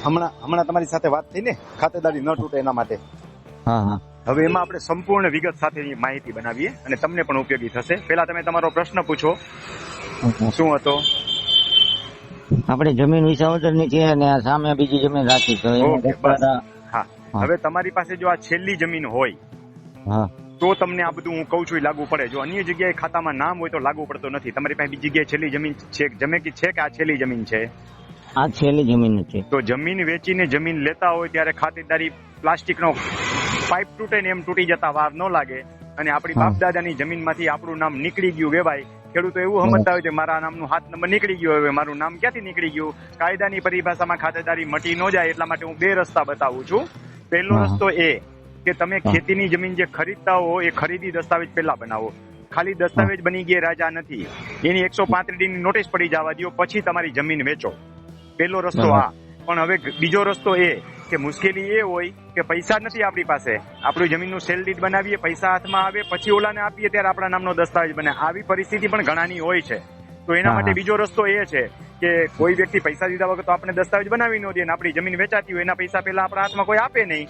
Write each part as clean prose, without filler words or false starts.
હમણાં તમારી સાથે વાત થઈ ને ખાતેદારી ન તૂટે એના માટે. હા હા. હવે એમાં આપણે સંપૂર્ણ વિગત સાથેની માહિતી બનાવીએ અને તમને પણ ઉપયોગી થશે. પહેલા તમે તમારો પ્રશ્ન પૂછો, શું હતો? આપણે જમીન વિસાવદરની છે અને આ સામે બીજી જમીન રાખી તો ઓકે, બસ. હા, હવે તમારી પાસે જો આ છેલ્લી જમીન હોય હા તો તમને આ બધું હું કહું છું એ લાગુ પડે. જો અન્ય જગ્યાએ ખાતામાં નામ હોય તો લાગુ પડતો નથી. તમારી પાસે બીજી જગ્યાએ છેલ્લી જમીન છે કે આ છેલ્લી જમીન છે? આ છેલ્લી જમીન છે. તો જમીન વેચીને જમીન લેતા હોય ત્યારે ખાતેદારી પ્લાસ્ટિકનો પાઇપ તૂટે ને એમ તૂટી જતા વાર ન લાગે અને આપણી બાપ દાદાની જમીનમાંથી આપણું નામ નીકળી ગયું કહેવાય. ખેડૂતો એવું સમજતા હોય કે મારા નામનું 7 નંબર નીકળી ગયો, હવે મારું નામ ક્યાંથી નીકળી ગયું? કાયદાની પરિભાષામાં ખાતેદારી મટી ન જાય એટલા માટે હું 2 રસ્તા બતાવું છું. પહેલો રસ્તો એ કે તમે ખેતીની જમીન જે ખરીદતા હો એ ખરીદી દસ્તાવેજ પહેલા બનાવો. ખાલી દસ્તાવેજ બની ગયા રાજા નથી, એની 135 ની નોટિસ પડી જવા દો, પછી તમારી જમીન વેચો. પહેલો રસ્તો આ. પણ હવે બીજો રસ્તો એ કે મુશ્કેલી એ હોય કે પૈસા નથી આપણી પાસે, આપણી જમીનનું સેલ ડીડ બનાવીએ, પૈસા હાથમાં આવે, પછી ઓલાને આપીએ ત્યારે આપણા નામનો દસ્તાવેજ બને. આવી પરિસ્થિતિ પણ ઘણાની હોય છે. તો એના માટે બીજો રસ્તો એ છે કે કોઈ વ્યક્તિ પૈસા દીધા વગર તો આપણે દસ્તાવેજ બનાવી ન દે અને આપણી જમીન વેચાતી હોય એના પૈસા પહેલા આપણા હાથમાં કોઈ આપે નહીં.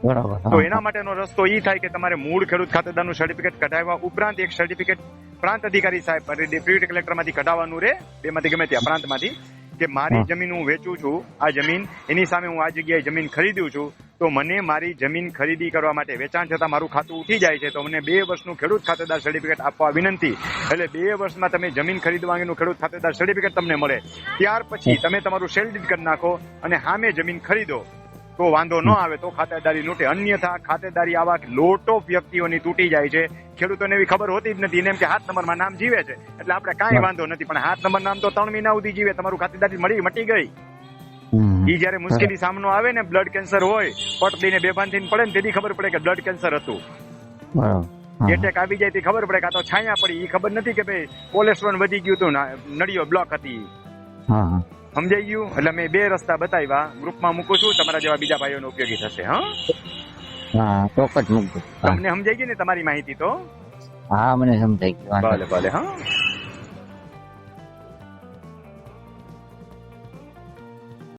બરાબર. તો એના માટેનો રસ્તો એ થાય કે તમારે મૂળ ખેડૂત ખાતેદારનું સર્ટિફિકેટ કઢાવવા ઉપરાંત એક સર્ટિફિકેટ પ્રાંત અધિકારી સાહેબ ડેપ્યુટી કલેક્ટરમાંથી કઢાવવાનું રહે, બેમાંથી ગમે ત્યાં પ્રાંતમાંથી, કે મારી જમીન હું વેચું છું, આ જમીન એની સામે હું આ જગ્યાએ જમીન ખરીદ્યું છું, તો મને મારી જમીન ખરીદી કરવા માટે વેચાણ છતાં મારું ખાતું ઉઠી જાય છે તો મને 2 વર્ષનું ખેડૂત ખાતેદાર સર્ટિફિકેટ આપવા વિનંતી. એટલે 2 વર્ષમાં તમે જમીન ખરીદવા અંગેનું ખેડૂત ખાતેદાર સર્ટિફિકેટ તમને મળે. ત્યાર પછી તમે તમારું સેલ ડીડ કરી નાખો અને સામે જમીન ખરીદો તો વાંધો ન આવે, તો ખાતેદારી તૂટે. અન્યથા ખાતેદારી આવા લોટો વ્યક્તિઓની તૂટી જાય છે. ખેડૂતોને એવી ખબર હોતી જ નથી, એને એમ કે 7 નંબરમાં નામ જીવે છે એટલે આપણે કાંઈ વાંધો નથી, પણ 7 નંબર નામ તો 3 મહિના સુધી જીવે, તમારું ખાતેદારી મટી ગઈ. ઈ જયારે મુશ્કેલી સામનો આવે ને, બ્લડ કેન્સર હોય, પટ દઈને બેભાન થઈને પડે ને તેથી ખબર પડે કે બ્લડ કેન્સર હતું. એટેક આવી જાય તે ખબર પડે કે આ તો છાયા પડી, ઈ ખબર નથી કે ભાઈ કોલેસ્ટ્રોલ વધી ગયું હતું, નળીઓ બ્લોક હતી. સમજાઈ ગયું? એટલે મેં 2 રસ્તા બતાવ્યા, ગ્રુપમાં મૂકું છું, તમારા જેવા બીજા ભાઈઓને ઉપયોગી થશે. હા, ચોક્કસ મૂકજો. તમને સમજાઈ ગઈ ને તમારી માહિતી? તો હા, મને સમજાઈ ગયું. ભલે. હા.